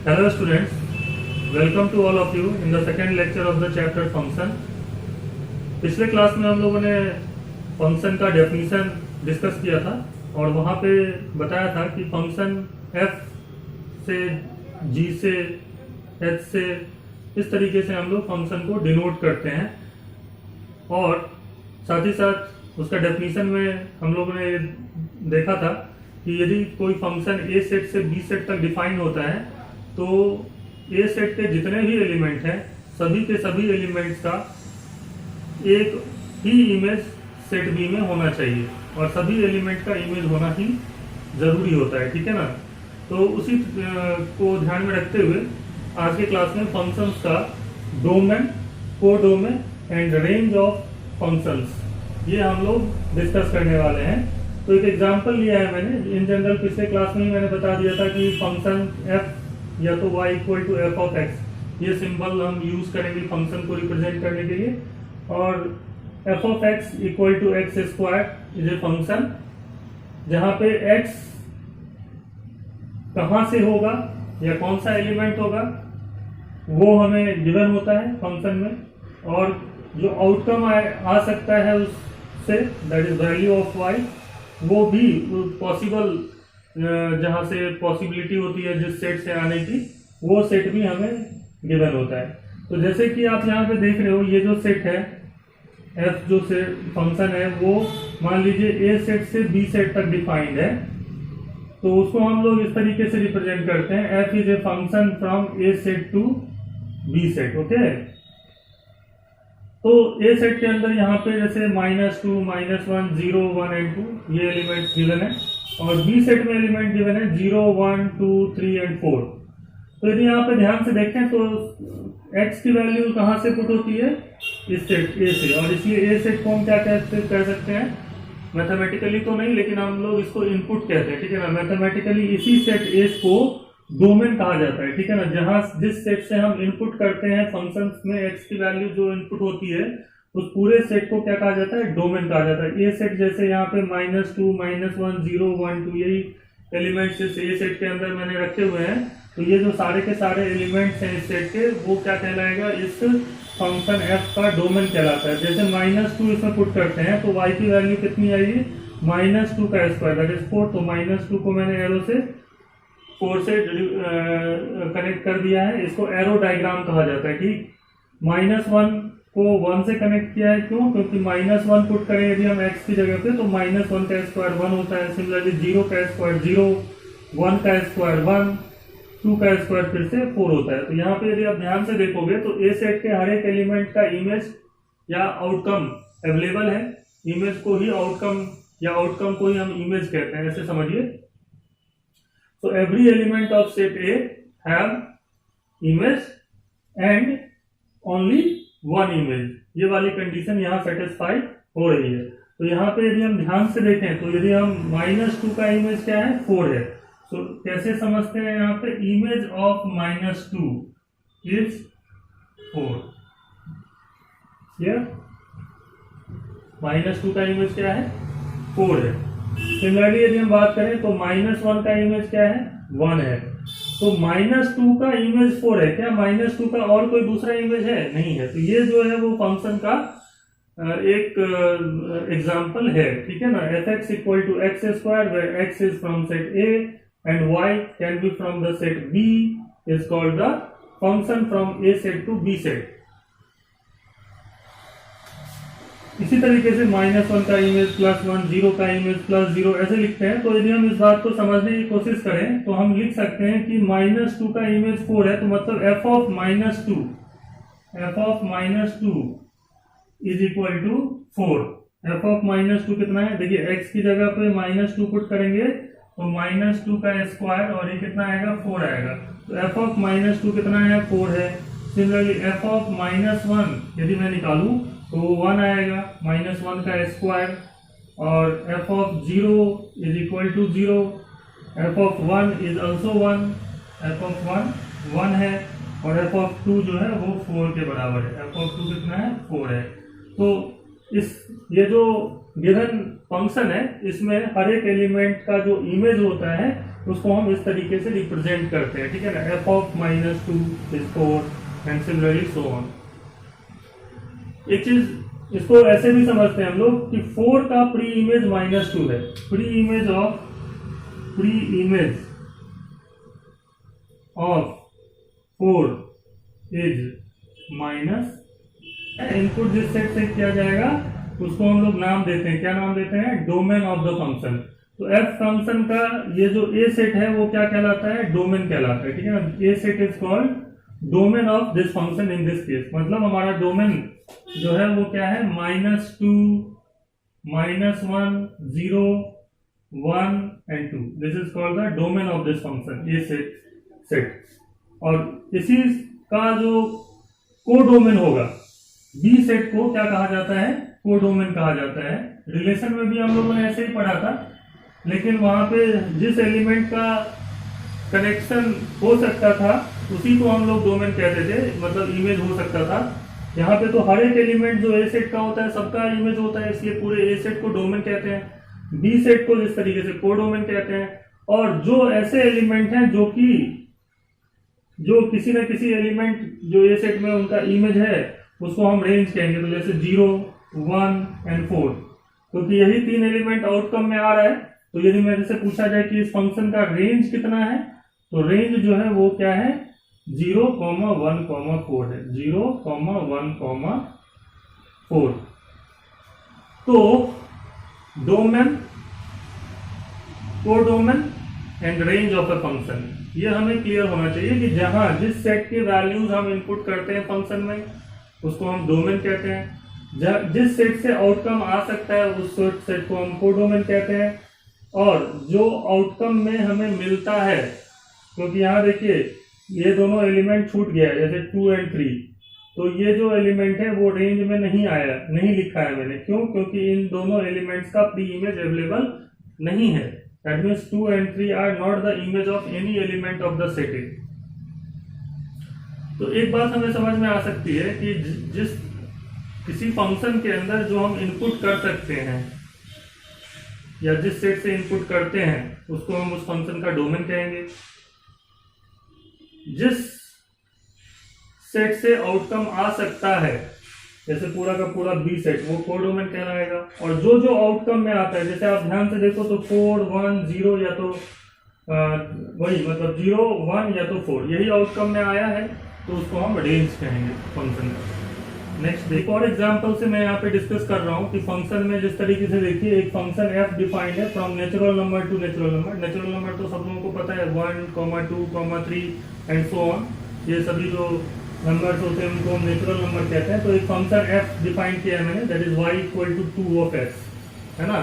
Hello students, welcome to all of you in the second lecture of the chapter function. पिछले class में हम लोगों ने function का डेफिनेशन डिस्कस किया था और वहाँ पे बताया था कि फंक्शन f से g से h से इस तरीके से हम लोग फंक्शन को डिनोट करते हैं और साथ ही साथ उसका डेफिनेशन में हम लोगों ने देखा था कि यदि कोई फंक्शन a सेट से b सेट तक डिफाइन होता है तो ए सेट के जितने भी एलिमेंट हैं सभी के सभी एलिमेंट्स का एक ही इमेज सेट बी में होना चाहिए और सभी एलिमेंट का इमेज होना ही जरूरी होता है, ठीक है ना। तो उसी को ध्यान में रखते हुए आज के क्लास में फंक्शंस का domain, codomain and range of functions ये हम लोग डिस्कस करने वाले हैं। तो एक एग्जांपल लिया है मैंने। इन जनरल पिछले क्लास में ही मैंने बता दिया था कि फंक्शन f या तो y equal to f of x ये सिंबल हम यूज करेंगे फंक्शन को रिप्रेजेंट करने के लिए, और f of x equal to x square is a function जहां पे x कहां से होगा या कौन सा एलिमेंट होगा वो हमें गिवन होता है फंक्शन में, और जो आउटकम आ सकता है उससे that is value of y वो भी पॉसिबल जहां से पॉसिबिलिटी होती है जिस सेट से आने की वो सेट भी हमें गिवन होता है। तो जैसे कि आप यहाँ पे देख रहे हो ये जो सेट है f जो से फंक्शन है वो मान लीजिए a सेट से b सेट तक डिफाइंड है, तो उसको हम लोग इस तरीके से रिप्रेजेंट करते हैं f is a function from a set to b set. Okay, तो a सेट के अंदर यहाँ पे जैसे -2, -1, 0, 1 एंड 2 ये एलिमेंट्स गिवन है और b सेट में एलिमेंट गिवन है 0, 1, 2, 3 एंड 4। तो यदि यहाँ पे ध्यान से देखें तो x की वैल्यू कहाँ से पुट होती है इस सेट a से, और इसलिए a सेट को हम क्या कह सकते हैं मैथमेटिकली तो नहीं लेकिन हम लोग इसको इनपुट कहते हैं, ठीक है ना। मैथमेटिकली इसी सेट a को डोमेन कहा जाता है, ठीक है ना। जहां जिस सेट से हम इनपुट करते हैं फंक्शंस में x की वैल्यू जो इनपुट होती है उस पूरे सेट को क्या कहा जाता है, डोमेन कहा जाता है। ए सेट जैसे यहाँ पे -2, -1, 0, 1, 2 यही एलिमेंट्स इस ए सेट के अंदर मैंने रखे हुए हैं, तो ये जो सारे के सारे एलिमेंट्स हैं इस सेट के वो क्या कहलाएगा, इस फंक्शन f का डोमेन कहलाता है। जैसे -2 इसमें पुट करते हैं तो y की वैल्यू कितनी आएगी, -2 का स्क्वायर दैट इज 4। तो -2 को मैंने एरो से 4 से कनेक्ट कर दिया है, इसको एरो डायग्राम कहा जाता है, ठीक। -1 को 1 से कनेक्ट किया है, क्यों, क्योंकि -1 पुट करें यदि हम x की जगह पे तो -1 का स्क्वायर 1 होता है। सिमिलरली 0 का स्क्वायर 0, 1 का स्क्वायर 1, 2 का स्क्वायर फिर से 4 होता है। तो यहाँ पे यदि आप ध्यान से देखोगे तो ए सेट के हर एक एलिमेंट का इमेज या आउटकम अवेलेबल है। इमेज को ही आउटकम या आउटकम को ही हम इमेज कहते हैं, ऐसे समझिए। So every element of set A have image and only one image, ये वाली कंडीशन यहाँ सेटिस्फाई हो रही है। तो यहाँ पे यदि हम ध्यान से देखें तो यदि हम -2 का इमेज क्या है, 4 है। तो कैसे समझते हैं यहाँ पे, इमेज ऑफ -2 इज 4। -2 का इमेज क्या है, 4 है। सिमिलरली यदि हम बात करें तो -1 का इमेज क्या है, 1 है। तो -2 का इमेज 4 है, क्या -2 का और कोई दूसरा इमेज है, नहीं है। तो ये जो है वो फंक्शन का एक एग्जांपल है, ठीक है ना। f(x) equal to x square where x is from set a and y can be from the set b is called the function from a set to b set. इसी तरीके से -1 का इमेज +1, 0 का image +0 ऐसे लिखते हैं। तो यदि हम इस बात को समझने की कोशिश करें तो हम लिख सकते हैं कि -2 का इमेज 4 है, तो मतलब f of -2 is equal to 4। f of -2 कितना है, देखिए x की जगह पे -2 पुट करेंगे तो -2 का स्क्वायर और ये कितना आएगा, 4 आएगा। तो f ऑफ -2 कितना है, 4 है। सिमिलरली f ऑफ -1 यदि मैं निकालूं तो 1 आएगा, -1 का स्क्वायर, और f of 0 is equal to 0, f of 1 is also 1, f of 1 है, और f ऑफ 2 जो है वो 4 के बराबर है। f ऑफ 2 कितना है, 4 है। तो ये जो गिवन फंक्शन है इसमें हर एक एलिमेंट का जो इमेज होता है उसको हम इस तरीके से रिप्रेजेंट करते हैं, ठीक है ना। f of -2 is 4 and similarly so on. एक चीज इसको ऐसे भी समझते हैं हम लोग कि 4 का प्री इमेज -2 है। Pre image of 4 is minus, input जिस सेट से किया जाएगा उसको हम लोग नाम देते हैं, क्या नाम देते हैं, डोमेन ऑफ द फंक्शन। तो एफ फंक्शन का ये जो ए सेट है वो क्या कहलाता है, डोमेन कहलाता है, ठीक है ना। A set is called domain of this function in this case. मतलब हमारा डोमेन जो है वो क्या है, -2, -1, 0, 1 and 2। This is called the domain of this function A set. और इसी का जो कोडोमेन होगा बी सेट को क्या कहा जाता है, कोडोमेन कहा जाता है। रिलेशन में भी हम लोगों ने ऐसे ही पढ़ा था, लेकिन वहां पे जिस एलिमेंट का कनेक्शन हो सकता था उसी को हम लोग डोमेन कहते थे, मतलब इमेज हो सकता था। यहाँ पे तो हर एक एलिमेंट जो ए सेट का होता है सबका इमेज होता है, इसलिए पूरे ए सेट को डोमेन कहते हैं, बी सेट को जिस तरीके से कोडोमेन कहते हैं। और जो ऐसे एलिमेंट हैं जो किसी न किसी एलिमेंट जो ए सेट में उनका इमेज है उसको हम रेंज कहेंगे। तो जैसे 0, 1 एंड 4, क्योंकि यही 3 एलिमेंट आउटकम में आ रहा है। तो यदि मेरे से पूछा जाए कि इस फंक्शन का रेंज कितना है, तो रेंज जो है वो क्या है, 0, 1, 4 है, 0, 1, 4। तो domain, codomain and range of a function, ये हमें क्लियर होना चाहिए कि जहां जिस सेट के वैल्यूज हम इनपुट करते हैं फंक्शन में उसको हम डोमेन कहते हैं। जिस सेट से आउटकम आ सकता है उस सेट को हम कोडोमेन कहते हैं। और जो आउटकम में हमें मिलता है, क्योंकि यहाँ देखिए ये दोनों एलिमेंट छूट गया है, जैसे 2 एंड 3, तो ये जो एलिमेंट है वो रेंज में नहीं आया, नहीं लिखा है मैंने। क्यों? क्योंकि इन दोनों एलिमेंट्स का प्री इमेज अवेलेबल नहीं है। That means 2 and 3 are not the image of any element of the set. तो एक बात हमें समझ में आ सकती है कि जिस किसी फंक्शन के अंदर जो हम इनपुट कर सकते हैं या जिस सेट से इनपुट करते हैं उसको हम उस फंक्शन का डोमेन कहेंगे। जिस सेट से आउटकम आ सकता है, जैसे पूरा का पूरा बी सेट, वो कोडोमेन कहलाएगा। और जो जो आउटकम में आता है, जैसे आप ध्यान से देखो तो 4, 1, 0 या तो वही मतलब 0, 1 या तो 4 यही आउटकम में आया है, तो उसको हम रेंज कहेंगे फंक्शन का। नेक्स्ट एक और एग्जांपल से मैं यहाँ पे डिस्कस कर रहा हूँ कि फंक्शन में जिस तरीके से देखिए एक फंक्शन f डिफाइंड है from natural number two natural number. Natural number तो सब लोगों को पता है, 1, 2, 3 एंड सो ऑन। ये सभी जो नंबर्स होते हैं उनको हम नेचुरल नंबर कहते हैं। तो एक फंक्शन f डिफाइन किया है मैंने, that is y = 2 of x, है ना।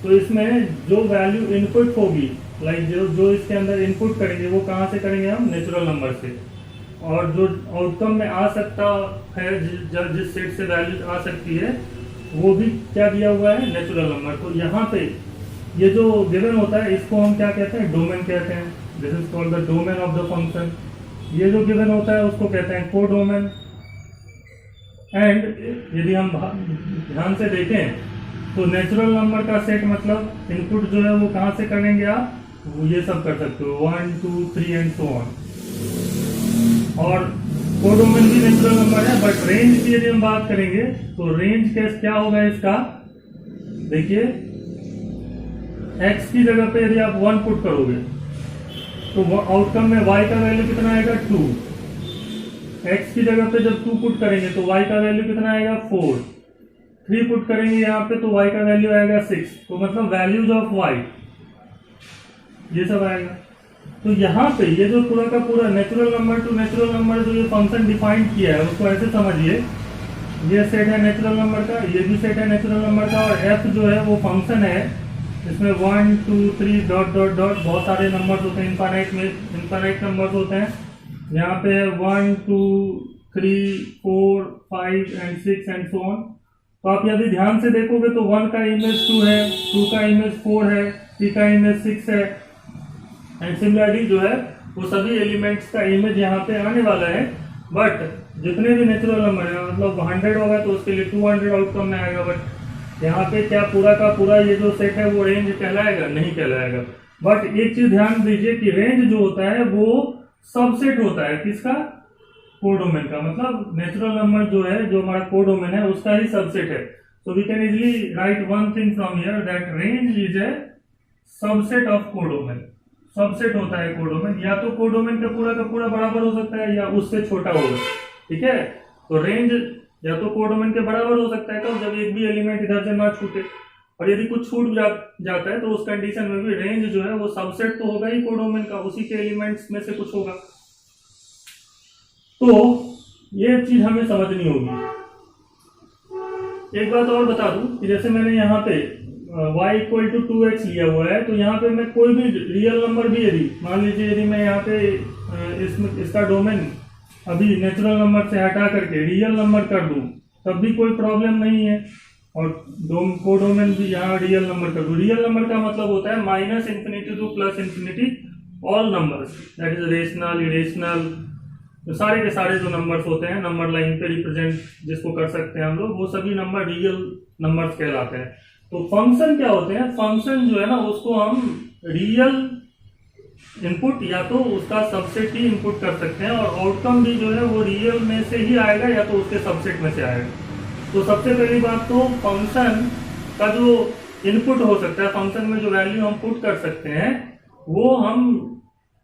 तो इसमें जो वैल्यू इनपुट होगी, लाइक जो इसके अंदर इनपुट करेंगे वो कहाँ से करेंगे हम, नेचुरल नंबर से। और जो आउटकम में आ सकता है, जिस सेट से वैल्यू आ सकती है, वो भी क्या दिया हुआ है, नेचुरल नंबर। तो यहाँ पे ये जो गिवन होता है इसको हम क्या कहते हैं, डोमेन कहते हैं। This is called the domain of the function. ये जो गिवन होता है उसको कहते हैं कोडोमेन। एंड यदि हम ध्यान से देखें तो नेचुरल नंबर का सेट मतलब इनपुट जो है वो कहाँ से करेंगे आप, ये सब कर सकते हो, 1, 2, 3 एंड सो ऑन। और कोडोमेन भी नेचुरल नंबर है, बट रेंज की यदि हम बात करेंगे तो रेंज केस क्या होगा इसका, देखिए x की जगह पे यदि आप 1 पुट करोगे तो आउटकम में y का वैल्यू कितना आएगा, 2। x की जगह पे जब 2 पुट करेंगे तो y का वैल्यू कितना आएगा, 4। 3 पुट करेंगे यहाँ पे तो y का वैल्यू आएगा 6। तो मतलब वैल्यूज ऑफ y ये सब आएगा। तो यहाँ पे ये जो पूरा का पूरा natural number two natural number जो ये फंक्शन डिफाइन किया है उसको ऐसे समझिए, ये सेट है नेचुरल नंबर का, ये भी सेट है नेचुरल नंबर का, और f जो है वो फंक्शन है, इसमें 1, 2, 3 डॉट डॉट डॉट बहुत सारे नंबर्स होते हैं, इनफाइनाइट नंबर्स होते हैं। यहाँ पे 1, 2, 3, 4, 5 एंड 6 एंड सो ऑन। तो आप यदि ध्यान से देखोगे तो 1 का इमेज 2 है, 2 का इमेज 4 है, 3 का इमेज 6 है, एंड सिमिलरली जो है वो सभी एलिमेंट्स का इमेज यहाँ पे आने वाला है। बट जितने भी नेचुरल नंबर है, मतलब 100 होगा तो उसके लिए 200 आउटकम में आएगा। बट यहाँ पे क्या पूरा का पूरा ये जो सेट है वो रेंज कहलाएगा, नहीं कहलाएगा। बट एक चीज ध्यान दीजिए कि रेंज जो होता है वो सबसेट होता है किसका, कोडोमेन का, मतलब नेचुरल नंबर जो है, जो हमारा कोडोमेन है उसका ही सबसेट है। So we can easily write one thing from here that range is a subset of codomain. Subset होता है कोडोमेन, या तो कोडोमेन का पूरा बराबर हो सकता है या उससे छोटा होगा, ठीक है। तो रेंज या तो कोडोमेन के बराबर हो सकता है कब, जब एक भी एलिमेंट इधर से ना छूटे, और यदि कुछ छूट जाता है तो उस कंडीशन में भी रेंज जो है वो सबसेट तो होगा ही कोडोमेन का, उसी के एलिमेंट्स में से कुछ होगा। तो ये चीज हमें समझनी होगी। एक बात और बता दूं कि जैसे मैंने यहाँ पे y इक्वल टू 2x लिया हुआ है, तो यहाँ पे मैं कोई भी रियल नंबर भी, यदि मान लीजिए यदि मैं यहाँ पे इसका डोमेन अभी नेचुरल नंबर से हटा करके रियल नंबर कर दूं तब भी कोई प्रॉब्लम नहीं है, और कोडोमेन भी यहाँ रियल नंबर कर दूं। रियल नंबर का मतलब होता है minus infinity two plus infinity all numbers, that is rational, irrational, सारे के सारे जो नंबर्स होते हैं नंबर लाइन पे रिप्रेजेंट जिसको कर सकते हैं हम लोग, वो सभी नंबर रियल नंबर्स कहलाते हैं। तो फंक्शन क्या होते हैं, फंक्शन जो है ना उसको हम रियल इनपुट या तो उसका सबसेट ही इनपुट कर सकते हैं, और आउटकम भी जो है वो रियल में से ही आएगा या तो उसके सबसेट में से आएगा। तो सबसे पहली बात तो फंक्शन का जो इनपुट हो सकता है, फंक्शन में जो वैल्यू हम पुट कर सकते हैं वो हम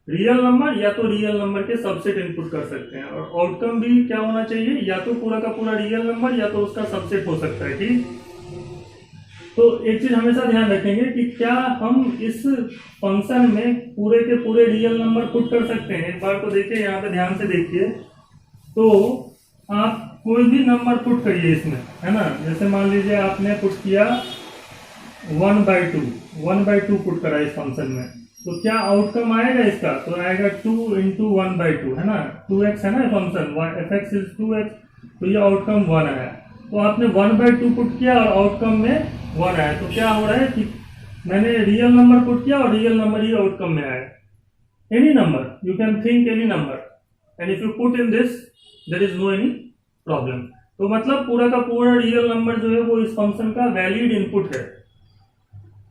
रियल नंबर या तो रियल नंबर के सबसेट इनपुट कर सकते हैं, और आउटकम भी क्या होना चाहिए, या तो पूरा का पूरा रियल नंबर या तो उसका सबसेट हो सकता है, ठीक। तो एक चीज हमेशा ध्यान रखेंगे कि क्या हम इस फंक्शन में पूरे के पूरे रियल नंबर पुट कर सकते हैं। एक बार तो देखिए, यहाँ पे ध्यान से देखिए, तो आप कोई भी नंबर पुट करिए इसमें, है ना। जैसे मान लीजिए आपने पुट किया 1/2 पुट करा इस फंक्शन में, तो क्या आउटकम आएगा इसका, तो आएगा 2 × 1/2, है ना। 2x है ना फंक्शन, fx इज 2x, तो ये आउटकम 1 आया। तो आपने 1/2 पुट किया और आउटकम में 1 आया, तो क्या हो रहा है कि मैंने रियल नंबर पुट किया और रियल नंबर ही आउटकम में आया। Any number, you can think any number, and if you put in this there is no any problem. तो मतलब पूरा का पूरा रियल नंबर जो है वो इस फंक्शन का वैलिड इनपुट है,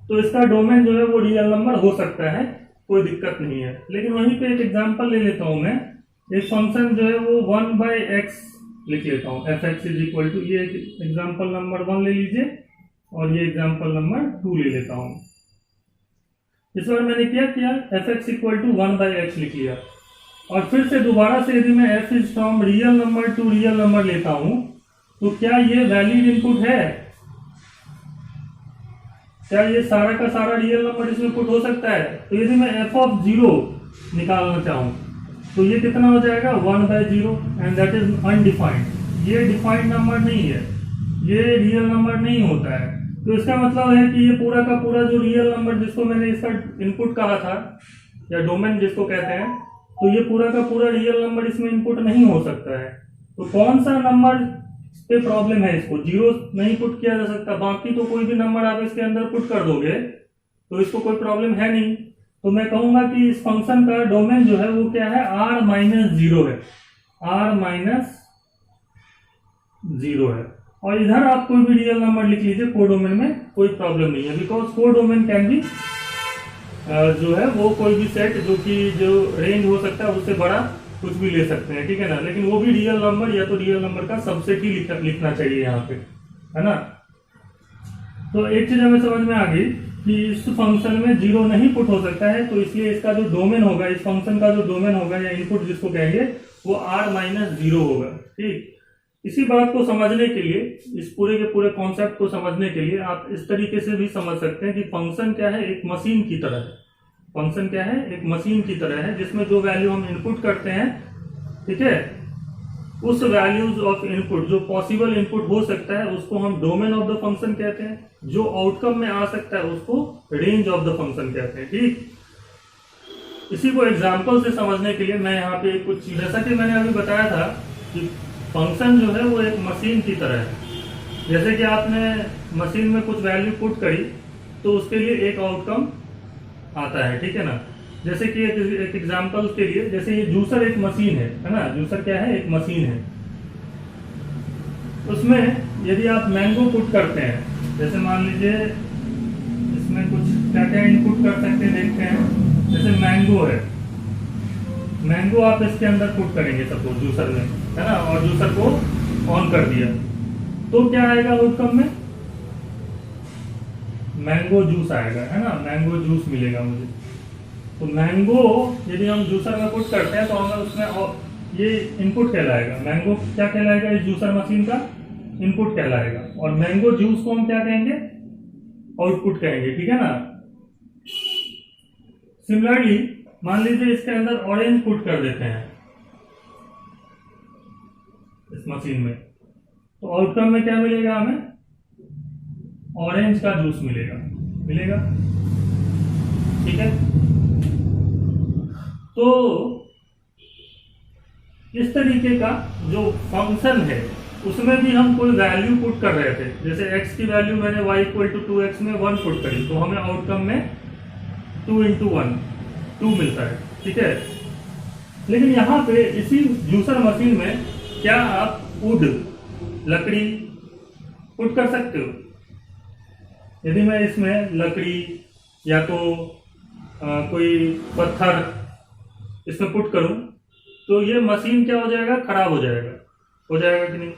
तो इसका डोमेन जो है वो रियल नंबर हो सकता है, कोई दिक्कत नहीं है। लेकिन वहीं पे एक एग्जांपल ले लेता हूं मैं, एक फंक्शन जो है वो 1/x लिख लेता हूं, fx इज इक्वल टू, ये एग्जांपल नंबर 1 ले लीजिए और ये एग्जांपल नंबर 2 ले लेता हूं। इस बार मैंने क्या किया, fx इक्वल टू 1/x लिख लिया, और फिर से दोबारा से यदि मैं f is from real number to real number लेता हूं, तो क्या ये वैलिड इनपुट है, क्या ये सारा का सारा रियल नंबर इसमें पुट हो सकता है। तो यदि मैं f(0) निकालना चाहूं तो ये कितना हो जाएगा, 1/0, एंड दैट इज अनडिफाइंड। ये डिफाइंड नंबर नहीं है, ये रियल नंबर नहीं होता है। तो इसका मतलब है कि ये पूरा का पूरा जो रियल नंबर जिसको मैंने इसका इनपुट कहा था, या डोमेन जिसको कहते हैं, तो ये पूरा का पूरा रियल नंबर इसमें इनपुट नहीं हो सकता है। तो कौन सा नंबर पे प्रॉब्लम है, इसको 0 नहीं पुट किया जा सकता, बाकी तो कोई भी नंबर आप इसके अंदर पुट कर दोगे तो इसको कोई प्रॉब्लम है नहीं। तो मैं कहूंगा कि इस फंक्शन का डोमेन जो है वो क्या है, r-0 है, r-0 है। और इधर आप कोई भी रियल नंबर लिख लीजिए, कोडोमेन में कोई प्रॉब्लम नहीं है, बिकॉज कोडोमेन कैन भी जो है वो कोई भी सेट जो रेंज हो सकता है उससे बड़ा कुछ भी ले सकते हैं, ठीक है ना। लेकिन वो भी रियल नंबर या तो रियल नंबर का सबसेट ही लिखना चाहिए यहाँ पे, है ना। तो एक चीज हमें समझ में आ गई कि इस फंक्शन में 0 नहीं पुट हो सकता है, तो इसलिए इसका जो डोमेन होगा, इस फंक्शन का जो डोमेन होगा या इनपुट जिसको कहेंगे, वो r-0 होगा, ठीक। इसी बात को समझने के लिए, इस पूरे के पूरे कॉन्सेप्ट को समझने के लिए आप इस तरीके से भी समझ सकते हैं कि फंक्शन क्या है, एक मशीन की तरह है। फंक्शन क्या है, एक मशीन की तरह है, जिसमें जो वैल्यू हम इनपुट करते हैं, ठीक है, उस वैल्यूज ऑफ इनपुट, जो पॉसिबल इनपुट हो सकता है, उसको हम डोमेन ऑफ द फंक्शन कहते हैं। जो आउटकम में आ सकता है उसको रेंज ऑफ द फंक्शन कहते हैं, ठीक। इसी को एग्जांपल से समझने के लिए मैं यहाँ पे कुछ, जैसा कि मैंने अभी बताया था कि फंक्शन जो है वो एक मशीन की तरह है। जैसे कि आपने मशीन में कुछ वैल्यू पुट करी तो उसके लिए एक आउटकम आता है, ठीक है ना। जैसे कि एक एग्जांपल के लिए, जैसे ये जूसर एक मशीन है ना, जूसर क्या है, एक मशीन है। उसमें यदि आप मैंगो पुट करते हैं, जैसे मान लीजिए इसमें कुछ क्या क्या इनपुट कर सकते हैं देखते हैं। जैसे मैंगो है, मैंगो आप इसके अंदर पुट करेंगे सपोज जूसर में, है ना, और जूसर को ऑन कर दिया तो क्या आएगा आउटकम में, मैंगो जूस आएगा, है ना, मैंगो जूस मिलेगा मुझे। तो मैंगो यदि हम जूसर में पुट करते हैं तो हमें उसमें ये इनपुट कहलाएगा, मैंगो क्या कहलाएगा, इस जूसर मशीन का इनपुट कहलाएगा, और मैंगो जूस को हम क्या कहेंगे, आउटपुट कहेंगे, ठीक है ना। सिमिलरली मान लीजिए इसके अंदर ऑरेंज पुट कर देते हैं इस मशीन में, तो आउटकम में क्या मिलेगा हमें, ऑरेंज का जूस मिलेगा, मिलेगा, ठीक है। तो इस तरीके का जो फंक्शन है उसमें भी हम कोई वैल्यू पुट कर रहे थे, जैसे x की वैल्यू मैंने y = 2x में 1 पुट करी तो हमें आउटकम में 2 × 1 2 मिलता है, ठीक है। लेकिन यहाँ पे इसी जूसर मशीन में क्या आप वुड लकड़ी पुट कर सकते हो। यदि मैं इसमें लकड़ी या तो कोई पत्थर इसमें पुट करूं तो ये मशीन क्या हो जाएगा, खराब हो जाएगा कि नहीं।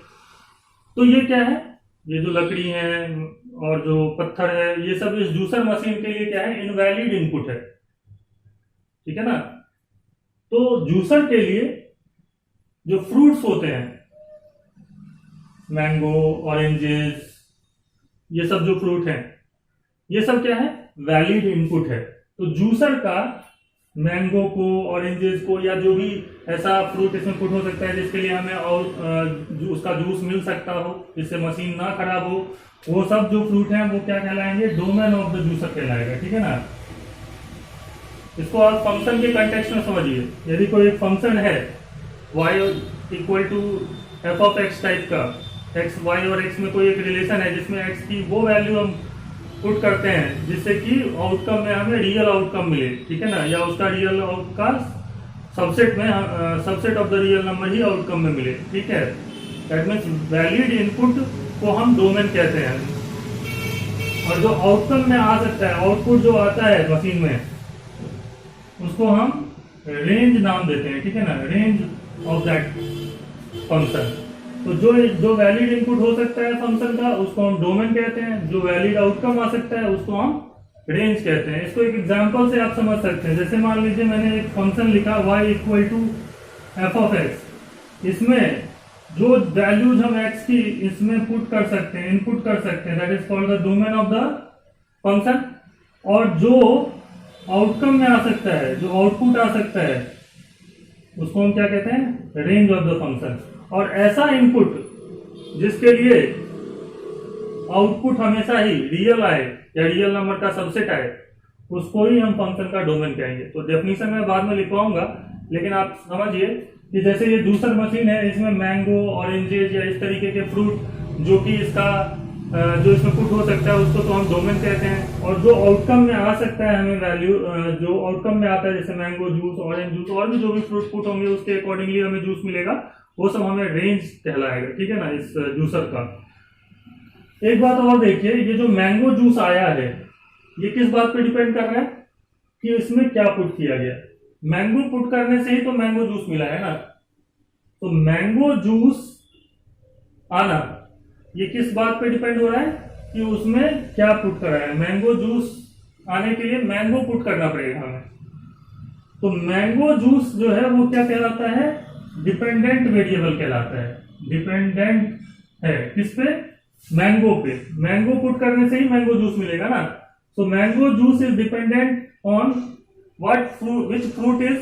तो ये क्या है, ये जो लकड़ी है और जो पत्थर है ये सब इस जूसर मशीन के लिए क्या है, इनवैलिड इनपुट है, ठीक है ना। तो जूसर के लिए जो फ्रूट्स होते हैं, मैंगो, ऑरेंजेस, ये सब जो फ्रूट हैं ये सब क्या है, वैलिड इनपुट है। तो जूसर का मैंगो को, ऑरेंजेस को या जो भी ऐसा फ्रूट इसमें पुट हो सकता है जिसके लिए हमें और उसका जूस मिल सकता हो जिससे मशीन ना खराब हो, वो सब जो फ्रूट हैं वो क्या कहलाएंगे, डोमेन ऑफ द जूसर कहलाएगा, ठीक है ना। इसको आप फंक्शन के कंटेक्स्ट में समझिए। यदि कोई एक फंक्शन है y = f(x) टाइप का, x, y और x में कोई एक रिलेशन है जिसमें x की वो वैल्यू हम पुट करते हैं जिससे कि आउटकम में हमें रियल आउटकम मिले, ठीक है ना, या उसका रियल का सबसेट में subset of the real number he outcome में मिले, ठीक है। दैट मीन्स वैलिड इनपुट को हम डोमेन कहते हैं, और जो आउटकम में आ सकता है, आउटपुट जो आता है मशीन में उसको हम रेंज नाम देते हैं, ठीक है ना, रेंज ऑफ दैट फंक्शन। तो जो वैलिड इनपुट हो सकता है फंक्शन का उसको हम डोमेन कहते हैं, जो वैलिड आउटकम आ सकता है उसको हम रेंज कहते हैं। इसको एक एग्जांपल से आप समझ सकते हैं। जैसे मान लीजिए मैंने एक फंक्शन लिखा y = f(x), इसमें जो वैल्यूज हम x की इसमें पुट कर सकते हैं, इनपुट कर सकते हैं, that is called the domain of the function. और जो आउटकम में आ सकता है, जो आउटपुट आ सकता है उसको हम क्या कहते हैं, रेंज ऑफ द फंक्शन। और ऐसा इनपुट जिसके लिए आउटपुट हमेशा ही रियल आए या रियल नंबर का सबसेट आए उसको ही हम फंक्शन का डोमेन कहेंगे। तो डेफिनेशन में बाद में लिखवाऊंगा, लेकिन आप समझिए कि जैसे ये जूसर मशीन है, इसमें मैंगो, ऑरेंजेस या इस तरीके के फ्रूट जो कि इसका जो इसमें पुट हो सकता है उसको तो हम डोमेन कहते हैं। और जो आउटकम में आ सकता है हमें वैल्यू, जो आउटकम में आता है जैसे मैंगो जूस, ऑरेंज जूस और भी जो भी फ्रूट पुट होंगे उसके अकॉर्डिंगली हमें जूस मिलेगा, वो सब हमें रेंज कहलाएगा, ठीक है ना, इस जूसर का। एक बात और देखिए, ये जो मैंगो जूस आया है ये किस बात पे डिपेंड कर रहा है कि इसमें क्या पुट किया गया। मैंगो पुट करने से ही तो मैंगो जूस मिला है ना। तो मैंगो जूस आना ये किस बात पे डिपेंड हो रहा है कि उसमें क्या पुट करा है। मैंगो जूस आने के लिए मैंगो पुट करना पड़ेगा हमें। तो मैंगो जूस जो है वो क्या कहलाता है, डिपेंडेंट वेरिएबल कहलाता है। डिपेंडेंट है किस पे, मैंगो पे। मैंगो पुट करने से ही मैंगो जूस मिलेगा ना। So mango juice is dependent on what fruit, which fruit is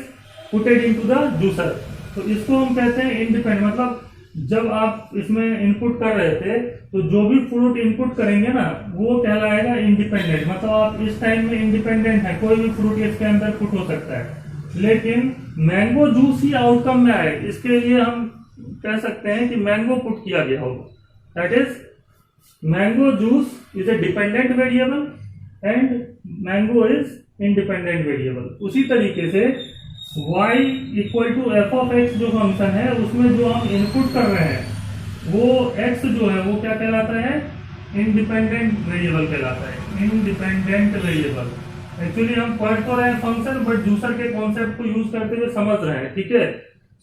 putted into the juicer. तो इसको हम कहते हैं इंडिपेंडेंट। मतलब जब आप इसमें इनपुट कर रहे थे तो जो भी फ्रूट इनपुट करेंगे ना वो कहलाएगा इंडिपेंडेंट। मतलब आप इस टाइम में इंडिपेंडेंट है, कोई भी फ्रूट इसके अंदर पुट हो सकता है, लेकिन मैंगो जूस ही आउटकम में आए, इसके लिए हम कह सकते हैं कि मैंगो पुट किया गया होगा। That is mango juice is a dependent variable and mango is independent variable. उसी तरीके से y = f(x) जो फंक्शन है उसमें जो हम इनपुट कर रहे हैं वो x जो है वो क्या कहलाता है, इंडिपेंडेंट वेरिएबल कहलाता है। Independent variable. एक्चुअली हम पढ़ तो रहे हैं फंक्शन, बट दूसर के कॉन्सेप्ट को यूज करते हुए समझ रहे हैं, ठीक है।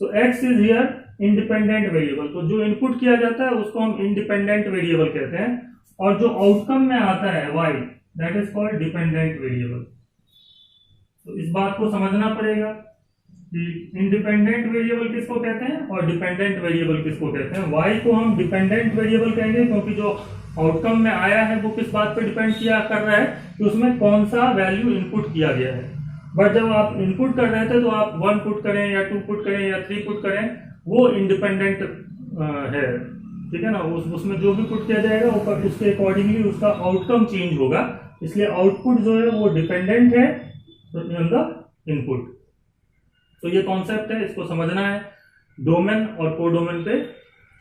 So X is here independent variable, तो जो इनपुट किया जाता है उसको हम इंडिपेंडेंट वेरिएबल कहते हैं, और जो आउटकम में आता है y, that is called dependent variable. तो इस बात को समझना पड़ेगा कि इंडिपेंडेंट वेरिएबल किसको कहते हैं और डिपेंडेंट वेरिएबल किसको कहते हैं। वाई को हम डिपेंडेंट वेरिएबल कहेंगे क्योंकि जो आउटकम में आया है वो किस बात पे डिपेंड किया कर रहा है कि उसमें कौन सा वैल्यू इनपुट किया गया है। बट जब आप इनपुट कर रहे थे तो आप 1 पुट करें या 2 पुट करें या 3 पुट करें, वो इंडिपेंडेंट है, ठीक है ना। उसमें जो भी पुट किया जाएगा उसके अकॉर्डिंगली उसका आउटकम चेंज होगा, इसलिए आउटपुट जो है वो डिपेंडेंट है ऑन द इनपुट। तो ये कॉन्सेप्ट है, इसको समझना है। डोमेन और कोडोमेन पे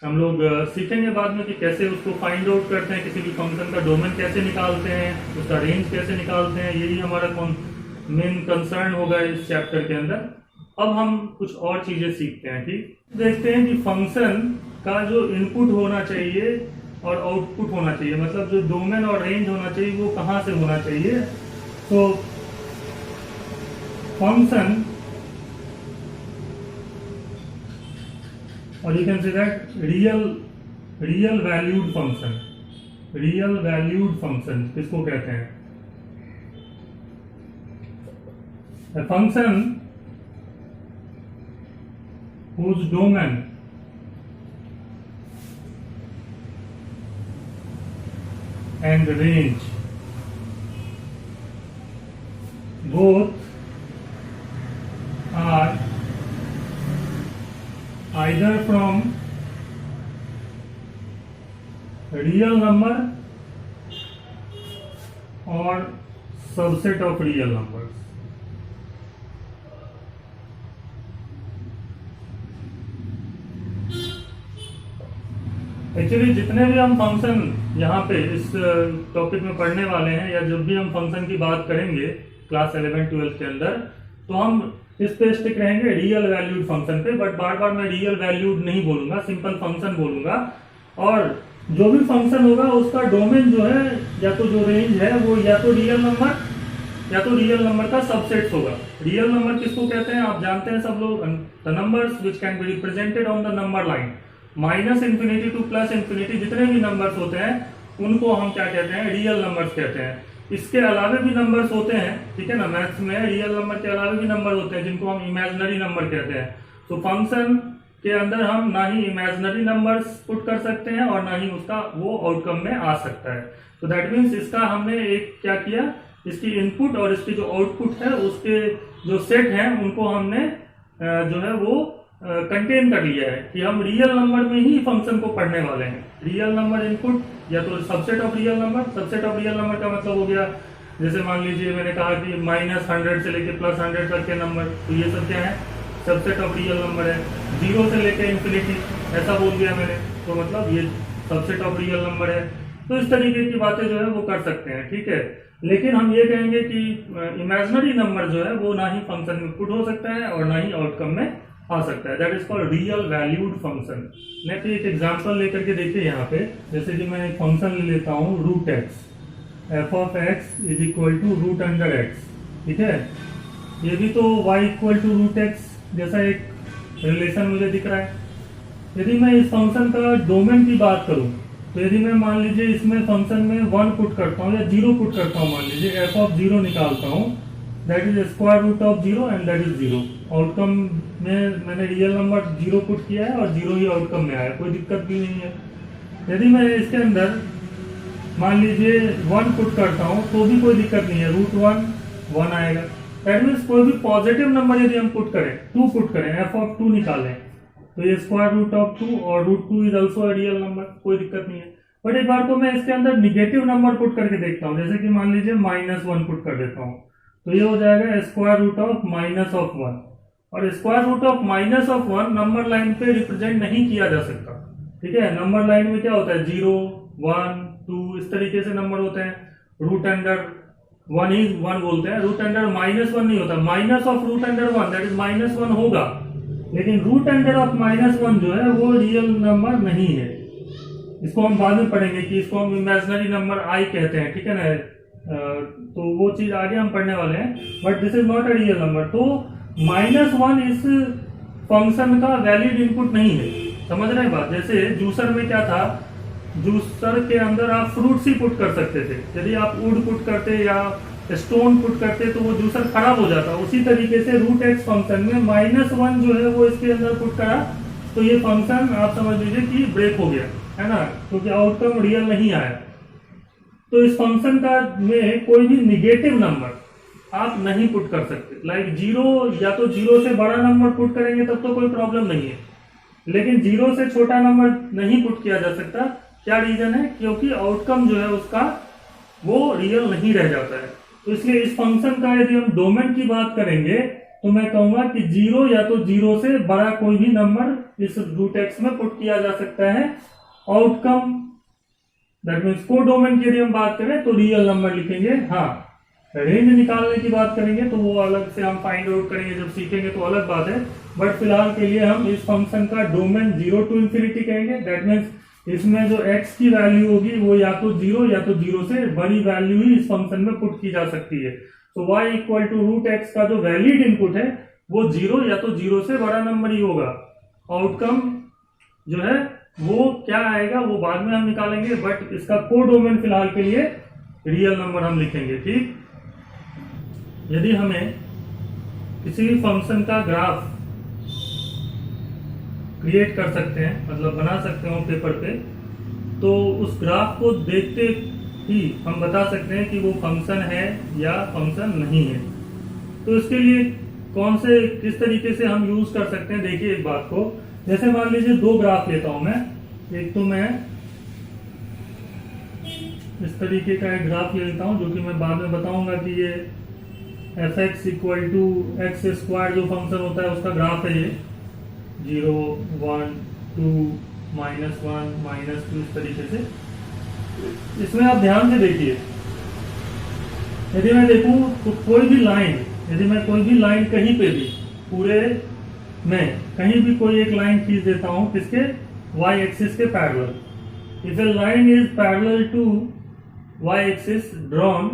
हम लोग सीखेंगे बाद में कि कैसे उसको फाइंड आउट करते हैं, किसी भी फंक्शन का डोमेन कैसे निकालते हैं, उसका रेंज कैसे निकालते हैं, यही हमारा मेन कंसर्न होगा इस चैप्टर के अंदर। अब हम कुछ और चीजें सीखते हैं, ठीक। देखते हैं कि फंक्शन का जो इनपुट होना चाहिए और आउटपुट होना चाहिए, मतलब जो डोमेन और रेंज होना चाहिए वो कहाँ से होना चाहिए। तो फंक्शन, और you can say that real valued function, real valued function किसको कहते हैं। A function whose domain and range both are either from real number or subset of real numbers। Actually जितने भी हम फंक्शन यहाँ पे इस टॉपिक में पढ़ने वाले हैं, या जब भी हम फंक्शन की बात करेंगे क्लास 11-12 के अंदर, तो हम इस पे स्टिक रहेंगे रियल वैल्यूड फंक्शन पे। बट बार बार मैं रियल वैल्यूड नहीं बोलूंगा, सिंपल फंक्शन बोलूंगा। और जो भी फंक्शन होगा उसका डोमेन जो है, या तो जो रेंज है वो या तो रियल नंबर का सबसेट होगा। रियल नंबर किसको कहते हैं आप जानते हैं सब लोग, the numbers which can be represented on the number line, -∞ to +∞, जितने भी नंबर्स होते हैं उनको हम क्या कहते हैं, रियल नंबर्स कहते हैं। इसके अलावा भी नंबर्स होते हैं, ठीक है ना, मैथ्स में रियल नंबर के अलावा भी नंबर होते हैं जिनको हम इमेजिनरी नंबर कहते हैं। तो फंक्शन के अंदर हम ना ही इमेजिनरी नंबर्स पुट कर सकते हैं और ना ही उसका वो आउटकम में आ सकता है। तो दैट मीन्स इसका हमने एक क्या किया, इसकी इनपुट और इसकी जो आउटपुट है उसके जो सेट हैं उनको हमने जो है वो कंटेन कर लिया है कि हम रियल नंबर में ही फंक्शन को पढ़ने वाले हैं। रियल नंबर इनपुट या तो subset of real number, subset of real number का मतलब हो गया, जैसे मान लीजिए मैंने कहा कि -100 से लेके +100 तक के नंबर, तो ये सब क्या है, सबसेट ऑफ रियल नंबर है। 0 से लेके इन्फिनिटी ऐसा बोल दिया मैंने, तो मतलब ये सबसेट ऑफ रियल नंबर है। तो इस तरीके की बातें जो है वो कर सकते हैं, ठीक है। लेकिन हम ये कहेंगे कि इमेजिनरी नंबर जो है वो ना ही फंक्शन में पुट हो सकता है और ना ही आउटकम में आ सकता है, that is called real valued function. Next एक एग्जांपल लेकर के देखिए यहाँ पे, जैसे कि मैं एक फंक्शन ले लेता हूँ √x, f(x) = √x, ठीक है। ये भी तो y = √x जैसा एक रिलेशन मुझे दिख रहा है। यदि मैं इस फंक्शन का डोमेन की बात करूँ, तो यदि मैं मान लीजिए इसमें फंक्शन में 1 पुट करता हूँ या 0 पुट करता हूँ, मान लीजिए f(0) निकालता हूँ, that is √0 and that is 0। Outcome में मैंने रियल नंबर 0 पुट किया है और 0 ही आउटकम में आया, कोई दिक्कत भी नहीं है। यदि मैं इसके अंदर मान लीजिए 1 पुट करता हूँ तो भी कोई दिक्कत नहीं है, √1 आएगा। दैट मीन्स कोई भी पॉजिटिव नंबर यदि हम पुट करें, 2 पुट करें, f(2) निकालें, तो ये √2 और √2 इज ऑल्सो रियल नंबर, कोई दिक्कत नहीं है। बट एक बार को मैं इसके अंदर निगेटिव नंबर पुट करके देखता हूँ, जैसे कि मान लीजिए -1 पुट कर देता हूँ, तो ये हो जाएगा √(-1), और √(-1) नंबर लाइन पे रिप्रेजेंट नहीं किया जा सकता, ठीक है। नंबर लाइन में क्या होता है, 0, 1, 2 इस तरीके से नंबर होते हैं। √1 ही 1 बोलते हैं, √(-1) नहीं होता, -√(1) दैट इज -1 होगा, लेकिन √(-1) जो है वो रियल नंबर नहीं है। इसको हम बाद में पढ़ेंगे कि इसको हम इमेजिनरी नंबर i कहते हैं, ठीक है ना। तो वो चीज आगे हम पढ़ने वाले हैं, but this is not a real number. तो -1 इस फंक्शन का वैलिड इनपुट नहीं है, समझ रहे हैं बात। जैसे जूसर में क्या था, जूसर के अंदर आप फ्रूट्स ही पुट कर सकते थे, यदि आप वुड पुट करते या स्टोन पुट करते तो वो जूसर खराब हो जाता। उसी तरीके से रूट एक्स फंक्शन में -1 जो है वो इसके अंदर पुट करा तो ये फंक्शन आप समझ लीजिए कि ब्रेक हो गया, है ना, क्योंकि आउटकम रियल नहीं आया। तो इस फंक्शन का में कोई भी निगेटिव नंबर आप नहीं पुट कर सकते, लाइक 0 या तो 0 से बड़ा नंबर पुट करेंगे तब तो कोई प्रॉब्लम नहीं है, लेकिन 0 से छोटा नंबर नहीं पुट किया जा सकता। क्या रीजन है, क्योंकि आउटकम जो है उसका वो रियल नहीं रह जाता है। तो इसलिए इस फंक्शन का यदि हम डोमेन की बात करेंगे तो मैं कहूंगा कि 0 या तो 0 से बड़ा कोई भी नंबर इस रूट एक्स में पुट किया जा सकता है। आउटकम दैट मीन्स को डोमेन की यदि हम बात करें तो रियल नंबर लिखेंगे। हाँ, रेंज निकालने की बात करेंगे तो वो अलग से हम फाइंड आउट करेंगे, जब सीखेंगे तो अलग बात है। बट फिलहाल के लिए हम इस फंक्शन का डोमेन 0 to infinity कहेंगे। दैट मीन्स इसमें जो x की वैल्यू होगी वो या तो 0 या तो 0 से बड़ी वैल्यू ही इस फंक्शन में पुट की जा सकती है। तो y equal to root x का जो वैलिड इनपुट है वो 0 या तो 0 से बड़ा नंबर ही होगा। आउटकम जो है वो क्या आएगा वो बाद में हम निकालेंगे, बट इसका कोडोमेन फिलहाल के लिए रियल नंबर हम लिखेंगे। ठीक, यदि हमें किसी भी फंक्शन का ग्राफ क्रिएट कर सकते हैं, मतलब बना सकते हो पेपर पे, तो उस ग्राफ को देखते ही हम बता सकते हैं कि वो फंक्शन है या फंक्शन नहीं है। तो इसके लिए किस तरीके से हम यूज कर सकते हैं, देखिए एक बात को। जैसे मान लीजिए 2 ग्राफ लेता हूं मैं, एक तो मैं इस तरीके का एक ग्राफ ले लेता हूं जो कि मैं बाद में बताऊंगा कि ये f(x equal to x square जो फंक्शन होता है उसका ग्राफ है ये 0 1 2 -1 -2 इस तरीके से। इसमें आप ध्यान से देखिए, यदि मैं देखूं तो यदि मैं कोई भी लाइन कहीं पे भी पूरे में कहीं भी कोई एक लाइन खींच देता हूं किसके, y एक्सिस के parallel. If a line is parallel to y axis drawn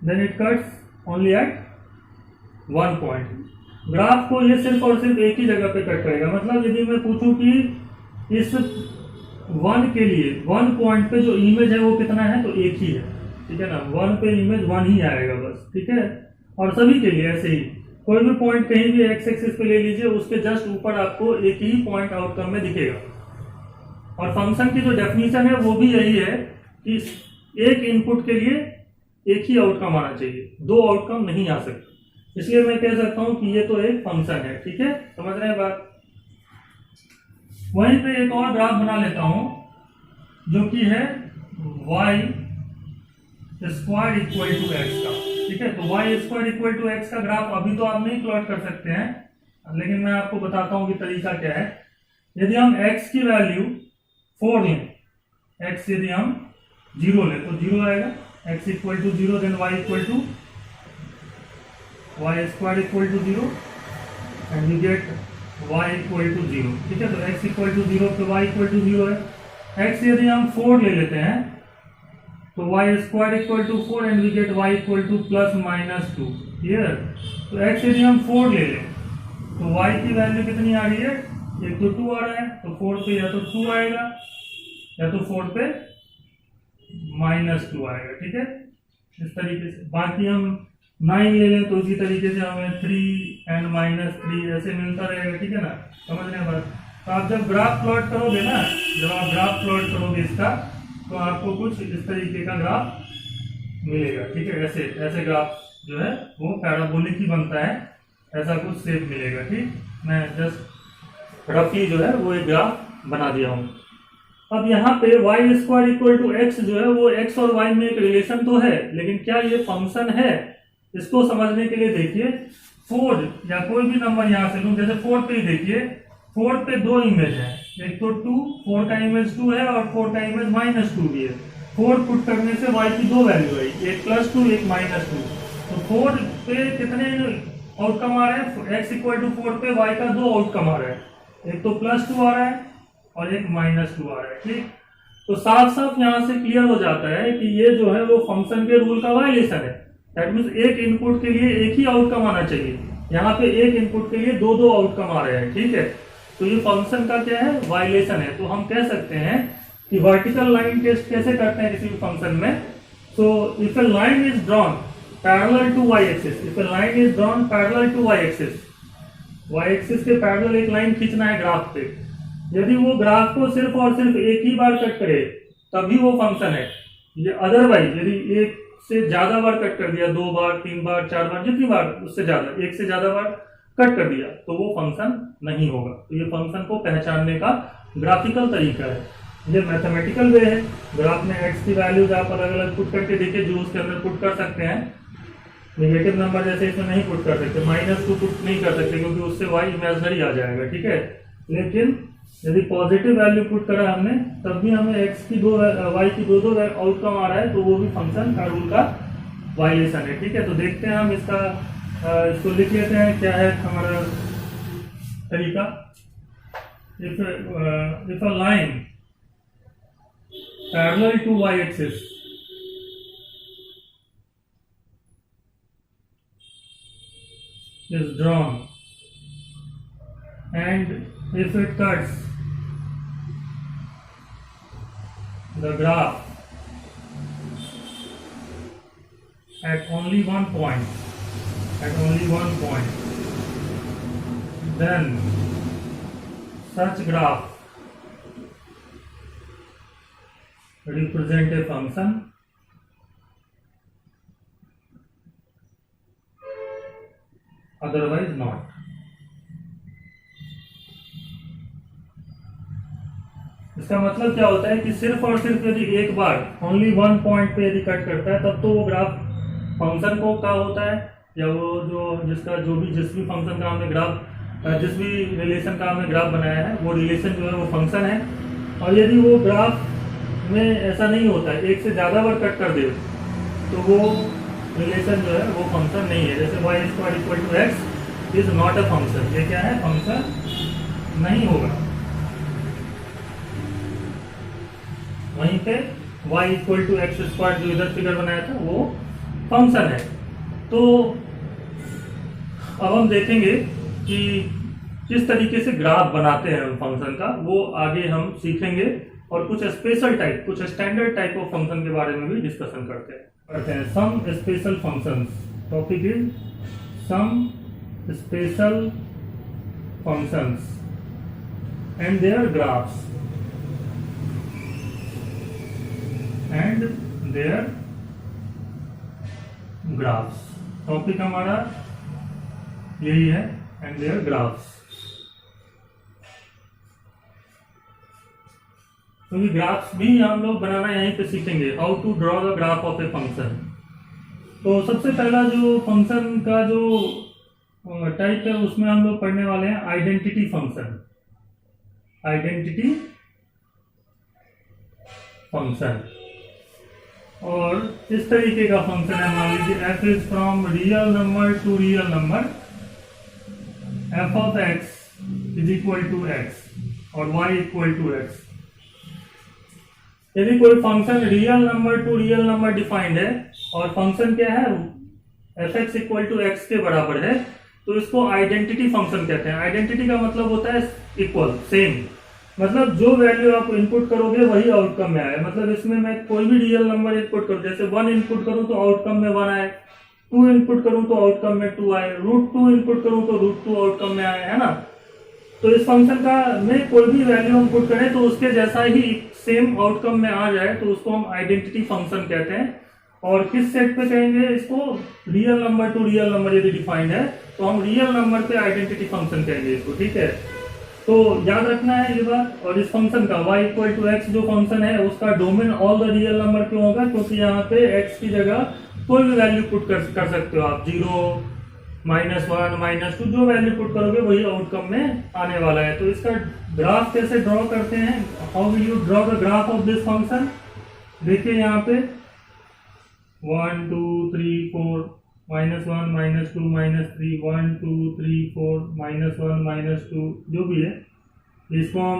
then it cuts only at one point। ग्राफ को ये सिर्फ और सिर्फ एक ही जगह पे कट करेगा। मतलब यदि मैं पूछूं कि इस 1 के लिए 1 पॉइंट पे जो इमेज है वो कितना है, तो एक ही है, ठीक है ना। 1 पे इमेज 1 ही आएगा बस, ठीक है। और सभी के लिए ऐसे ही, कोई भी पॉइंट कहीं भी एक्स एक्सिस पे ले लीजिए, उसके जस्ट ऊपर आपको एक ही पॉइंट आउटकम में दिखेगा। और फंक्शन की जो डेफिनेशन है वो भी यही है कि एक इनपुट के लिए एक ही आउटकम आना चाहिए, 2 आउटकम नहीं आ सकते। इसलिए मैं कह सकता हूं कि ये तो एक फंक्शन है, ठीक है, समझ रहे हैं बात। वहीं पे एक और ग्राफ बना लेता हूं जो कि है y square equal to x का, ठीक है। तो y square equal to x का ग्राफ अभी तो आप नहीं प्लॉट कर सकते हैं, लेकिन मैं आपको बताता हूं कि तरीका क्या है। यदि हम x की वैल्यू 4 लें, x यदि हम 0 लें तो 0 आएगा, x equal to 0, then y equal to y square equal to 0 and you get y equal to 0, ठीक है। तो x इक्वल टू 0 पे y इक्वल टू 0 है। x यदि हम 4 ले लेते हैं तो y square equal to 4 and we get y equal to +-2, clear. तो x यदि हम 4 ले लें तो y की वैल्यू कितनी आ रही है, एक तो 2 आ रहा है, तो 4 पे या तो 2 आएगा या तो 4 पे -2 आएगा, ठीक है। इस तरीके से बाकी हम 9 ले लें तो इसी तरीके से हमें 3 and -3 ऐसे मिलता रहेगा, ठीक है ना, समझ रहे हैं बात। तो आप जब ग्राफ प्लॉट करोगे ना, जब आप ग्राफ प्लॉट करोगे इसका, तो आपको कुछ इस तरीके का ग्राफ मिलेगा, ठीक है। ऐसे ग्राफ जो है वो पैराबोलिक ही बनता है, ऐसा कुछ शेप मिलेगा, ठीक। मैं जस्ट रफली जो है वो एक ग्राफ बना दिया हूँ। अब यहाँ पे y square equal to x जो है वो x और y में एक रिलेशन तो है, लेकिन क्या ये फंक्शन है, इसको समझने के लिए देखिए 4 या कोई भी नंबर यहाँ से लूं, जैसे 4 पे ही देखिए, 4 पे 2 इमेज है, एक तो 2, 4 का इमेज 2 है और 4 का इमेज -2 भी है। 4 पुट करने से y की 2 वैल्यू आई, एक +2 एक -2। तो 4 पे कितने आउटकम आ रहे हैं, x इक्वल टू 4 पे y का 2 आउटकम आ रहा है, एक तो +2 आ रहा है और एक -2 आ रहा है, ठीक। तो साफ साफ यहाँ से क्लियर हो जाता है कि ये जो है वो फंक्शन के रूल का वायलेशन है। दैट मीन्स एक इनपुट के लिए एक ही आउटकम आना चाहिए, यहाँ पे एक इनपुट के लिए दो दो आउटकम आ रहे हैं, ठीक है। तो ये फंक्शन का क्या है, वायलेशन है। तो हम कह सकते हैं कि वर्टिकल लाइन टेस्ट कैसे करते हैं किसी भी फंक्शन में। So if a line is drawn parallel to y axis, if a line is drawn parallel to y axis, y axis के पैरेलल एक लाइन खींचना है ग्राफ पे, यदि वो ग्राफ को सिर्फ और सिर्फ एक ही बार कट करे तभी वो फंक्शन है। ये अदरवाइज यदि एक से ज्यादा बार कट कर दिया, 2 बार 3 बार 4 बार, जितनी बार उससे ज्यादा, एक से ज्यादा बार कट कर दिया, तो वो फंक्शन नहीं होगा। तो ये फंक्शन को पहचानने का ग्राफिकल तरीका है, ये मैथमेटिकल वे है। ग्राफ में एक्स की वैल्यूज आप अलग अलग पुट करके देखिए, जो उसके अंदर पुट कर सकते हैं। नेगेटिव नंबर जैसे इसमें नहीं पुट कर सकते, -2 पुट नहीं कर सकते क्योंकि उससे वाई इमेजिनरी आ जाएगा, ठीक है। लेकिन यदि पॉजिटिव वैल्यू पुट करा हमने तब भी हमें एक्स की वाई की दो आउटकम आ रहा है, तो वो भी फंक्शन का रूल का वायलेशन है, ठीक है। तो देखते हैं हम इसको लिख लेते हैं, क्या है हमारा तरीका। If a line parallel to y axis is drawn and if it cuts the graph at only one point, then such graph represent a function, otherwise not। इसका मतलब क्या होता है कि सिर्फ और सिर्फ यदि एक बार ओनली वन पॉइंट पे यदि कट करता है तब तो वो ग्राफ फंक्शन को का होता है, या वो जो जिस भी फंक्शन का हमने ग्राफ, जिस भी रिलेशन का हमने ग्राफ बनाया है वो रिलेशन जो है वो फंक्शन है। और यदि वो ग्राफ में ऐसा नहीं होता है, एक से ज्यादा बार कट कर दे, तो वो रिलेशन जो है वो फंक्शन नहीं है। जैसे y square equal to x is not a function, ये क्या है, फंक्शन नहीं होगा। वहीं पे y equal to x square जो इधर फिगर बनाया था वो फंक्शन है। तो अब हम देखेंगे कि किस तरीके से ग्राफ बनाते हैं हम फंक्शन का, वो आगे हम सीखेंगे। और कुछ स्पेशल टाइप, कुछ स्टैंडर्ड टाइप ऑफ फंक्शन के बारे में भी डिस्कशन करते हैं। Some special functions, topic is some special functions and their graphs topic हमारा यही है, एंड देयर ग्राफ्स। तो ये ग्राफ्स भी हम लोग बनाना यहीं पे सीखेंगे, how to draw the graph of a function. तो सबसे पहला जो फंक्शन का जो टाइप है उसमें हम लोग पढ़ने वाले हैं आइडेंटिटी फंक्शन। और इस तरीके का फंक्शन है, मान लीजिए f is from real number to real number, f of x is equal to x और y इक्वल टू x। यदि कोई function real number to real number defined है और फंक्शन क्या है, f(x) इक्वल टू x के बराबर है, तो इसको आइडेंटिटी फंक्शन कहते हैं। आइडेंटिटी का मतलब होता है इक्वल, सेम, मतलब जो वैल्यू आप इनपुट करोगे वही आउटकम में आए। मतलब इसमें मैं कोई भी रियल नंबर इनपुट करूं, जैसे 1 इनपुट करूं तो आउटकम में 1 आए, 2 इनपुट करूं तो आउटकम में 2 आए, √2 इनपुट करूं तो √2 आउटकम में आए, है ना। तो इस फंक्शन का में कोई भी वैल्यू हम पुट करें तो उसके जैसा ही सेम आउटकम में आ जाए तो उसको हम आइडेंटिटी फंक्शन कहते हैं। और किस सेट पे कहेंगे इसको, real number to real number यदि डिफाइंड है तो हम रियल नंबर पे आइडेंटिटी फंक्शन कहेंगे इसको, ठीक है। तो याद रखना है ये बात। और इस फंक्शन का y इक्वल टू एक्स जो फंक्शन है उसका domain all the real number क्यों होगा, क्योंकि यहाँ पे x की जगह कोई भी वैल्यू पुट कर सकते हो आप, 0, -1, -2, जो वैल्यू पुट करोगे वही आउटकम में आने वाला है। तो इसका ग्राफ कैसे ड्रॉ करते हैं, how will you draw the graph of this function. देखिए यहाँ पे 1 2 3 4 -1 -2 -3 1 2 3 4 -1 -2 जो भी है, इसको हम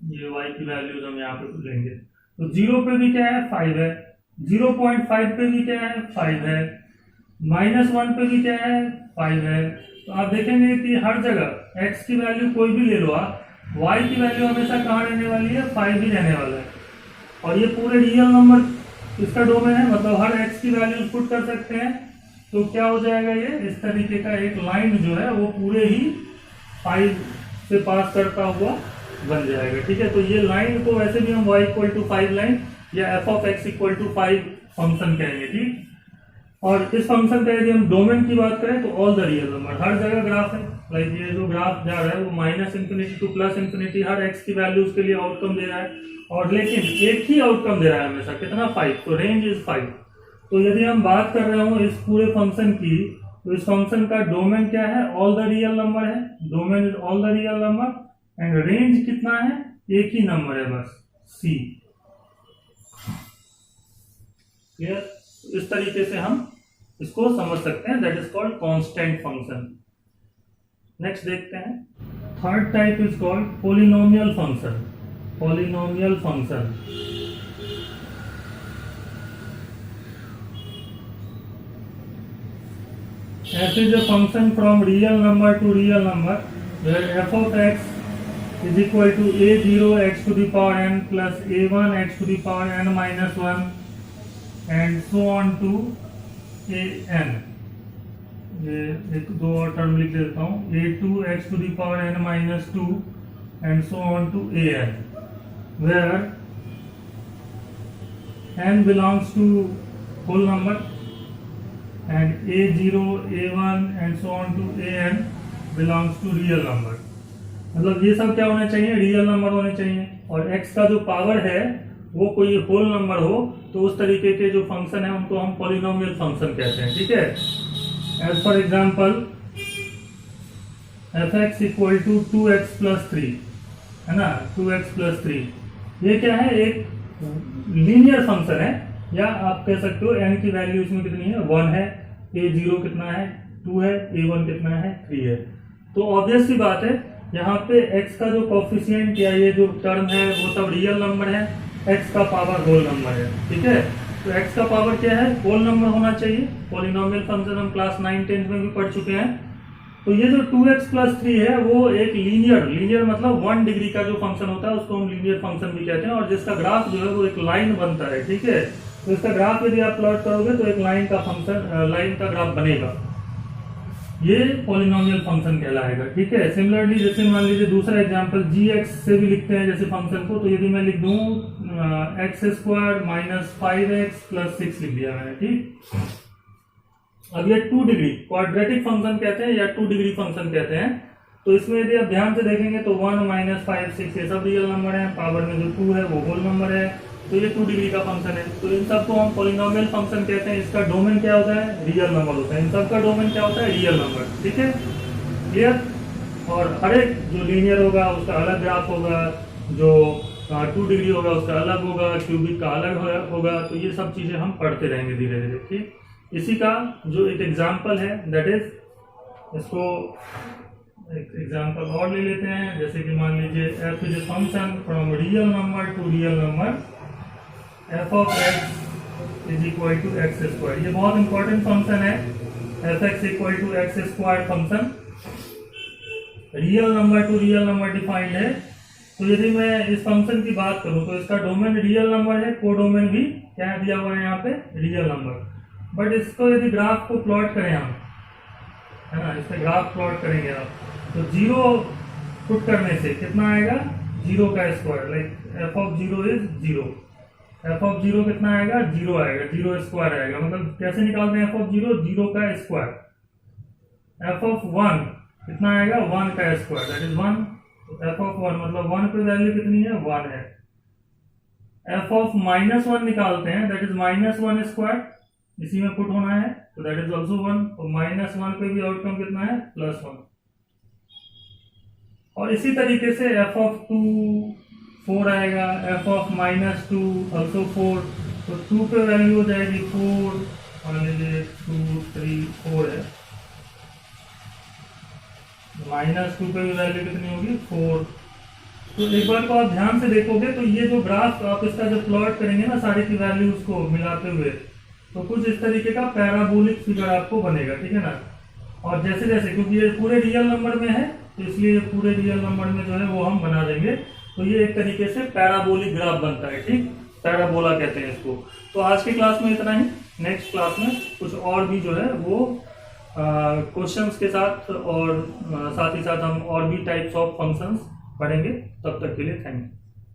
ये y की वैल्यूज हम यहाँ पे लेंगे। तो 0 पे भी क्या है 5 है, 0.5 पे भी क्या है 5 है, -1 पे भी क्या है 5 है। तो आप देखेंगे कि हर जगह x की वैल्यू कोई भी ले लो आप, y की वैल्यू हमेशा कहाँ रहने वाली है 5 ही रहने वाला है। और ये पूरे रियल नंबर इसका डोमेन है, मतलब हर x की वैल्यू पुट कर सकते हैं। तो क्या हो जाएगा, ये इस तरीके का एक लाइन जो है वो पूरे ही 5 से पास करता हुआ बन जाएगा। ठीक है, तो ये लाइन को वैसे भी हम y = 5 लाइन या f of x = 5 फंक्शन कहेंगे। ठीक, और इस फंक्शन का यदि हम डोमेन की बात करें तो ऑल द रियल नंबर, हर जगह ग्राफ है। लाइक ये जो ग्राफ जा रहा है वो -∞ to +∞, हर x की वैल्यूज के लिए आउटकम दे रहा है, और लेकिन एक ही आउटकम दे रहा है हमेशा, कितना 5, तो रेंज इज 5। तो यदि हम बात कर रहे हो इस पूरे फंक्शन की, तो इस फंक्शन का डोमेन क्या है, ऑल द रियल नंबर है, domain is all the real number, and range कितना है, एक ही नंबर है बस, c। क्लियर? इस तरीके से हम इसको समझ सकते हैं, that is called constant function. Next देखते हैं, third type is called polynomial function. Polynomial function f is a function from real number to real number where f of x is equal to a0 x to the power n plus a1 x to the power n minus 1 and so on to an। ये एक दो और term लिख देता हूँ, a2 x to the power n minus 2 and so on to an, where n belongs to whole number and a0, a1 and so on to an belongs to real number। मतलब ये सब क्या होने चाहिए, real number होने चाहिए, और x का जो पावर है वो कोई होल नंबर हो, तो उस तरीके के जो फंक्शन है उनको हम पॉलिनोमियल फंक्शन कहते हैं। ठीक है, as for example f(x = 2x + 3) है ना, 2x + 3, ये क्या है, एक लीनियर फंक्शन है, या आप कह सकते हो n की वैल्यू इसमें कितनी है, 1 है, a0 कितना है 2 है, a1 कितना है 3 है। तो ऑब्वियस सी बात है, यहाँ पे x का जो कोफिशिएंट या ये जो टर्म है वो सब रियल नंबर है, x का पावर होल नंबर है। ठीक है, तो x का पावर क्या है, होल नंबर होना चाहिए। पॉलिनोमियल फंक्शन हम क्लास 9-10 में भी पढ़ चुके हैं। तो ये जो 2x + 3 है वो एक लीनियर मतलब 1 डिग्री का जो फंक्शन होता है उसको हम लीनियर फंक्शन भी कहते हैं, और जिसका ग्राफ जो है वो एक लाइन बनता है। ठीक है, तो इसका ग्राफ यदि आप प्लॉट करोगे तो एक लाइन का ग्राफ बनेगा, ये पॉलिनोमियल फंक्शन कहलाएगा। ठीक है, सिमिलरली जैसे मान लीजिए दूसरा एग्जांपल gx से भी लिखते हैं जैसे फंक्शन को, तो यदि मैं लिख दूं x² - 5x + 6 लिख दिया मैंने। ठीक, अब ये 2 डिग्री क्वाड्रेटिक फंक्शन कहते हैं या 2 डिग्री फंक्शन कहते हैं। तो इसमें यदि आप ध्यान से देखेंगे तो 1, -5, 6 ये सब रियल नंबर है, पावर में जो 2 है वो होल नंबर है, तो ये 2 डिग्री का फंक्शन है। तो इन सबको हम पॉलिनोमियल फंक्शन कहते हैं। इसका डोमेन क्या होता है, रियल नंबर होता है। इन सब का डोमेन क्या होता है, रियल नंबर। ठीक है, क्लियर? और हर एक जो लीनियर होगा उसका अलग ग्राफ होगा, जो 2 डिग्री होगा उसका अलग होगा, क्यूबिक का अलग होगा। तो ये सब चीजें हम पढ़ते रहेंगे धीरे धीरे। ठीक, इसी का जो एक एग्जाम्पल है दैट इज, इसको एक एग्जाम्पल और ले लेते हैं। जैसे कि मान लीजिए f is a function from real number to real number, f of x is equal to x²। ये बहुत इंपॉर्टेंट फंक्शन है, f(x = x²) function real number to real number defined है। तो यदि मैं इस फंक्शन की बात करूं तो इसका डोमेन रियल नंबर है, कोडोमेन भी क्या दिया हुआ है यहाँ पे, रियल नंबर। बट इसको यदि ग्राफ को प्लॉट करें हम, है ना, इसका ग्राफ प्लॉट करेंगे आप, तो 0 पुट करने से कितना आएगा, 0 का square, like f of 0 is 0, f of 0 कितना आएगा, 0 आएगा, 0² आएगा। मतलब कैसे निकालते हैं f of 0, 0 का स्क्वायर। f of 1 कितना आएगा, 1 का square, that is 1। f of 1 मतलब 1 पे वैल्यू कितनी है, 1 है। f of -1 निकालते हैं, दैट इज -1², इसी में पुट होना है, तो दैट इज ऑल्सो 1। तो -1 पे भी आउटकम कितना है, +1। और इसी तरीके से f of 2 4 आएगा, f of -2 ऑल्सो 4, तो 2 पे वैल्यू हो जाएगी 4, मान लीजिए 2, 3, 4 है, -2 पे भी वैल्यू कितनी होगी, 4। तो एक बार को आप ध्यान से देखोगे तो ये जो ग्राफ आप इसका जब प्लॉट करेंगे ना सारी की वैल्यूज को मिलाते हुए, तो कुछ इस तरीके का पैराबोलिक फिगर आपको बनेगा, ठीक है ना। और जैसे जैसे, क्योंकि ये पूरे रियल नंबर में है तो इसलिए पूरे रियल नंबर में जो है वो हम बना देंगे, तो ये एक तरीके से पैराबोलिक ग्राफ बनता है, ठीक, पैराबोला कहते हैं इसको। तो आज की क्लास में इतना ही। नेक्स्ट क्लास में कुछ और भी जो है वो क्वेश्चंस के साथ और साथ ही साथ हम और भी टाइप्स ऑफ फंक्शंस पढ़ेंगे। तब तक के लिए थैंक यू।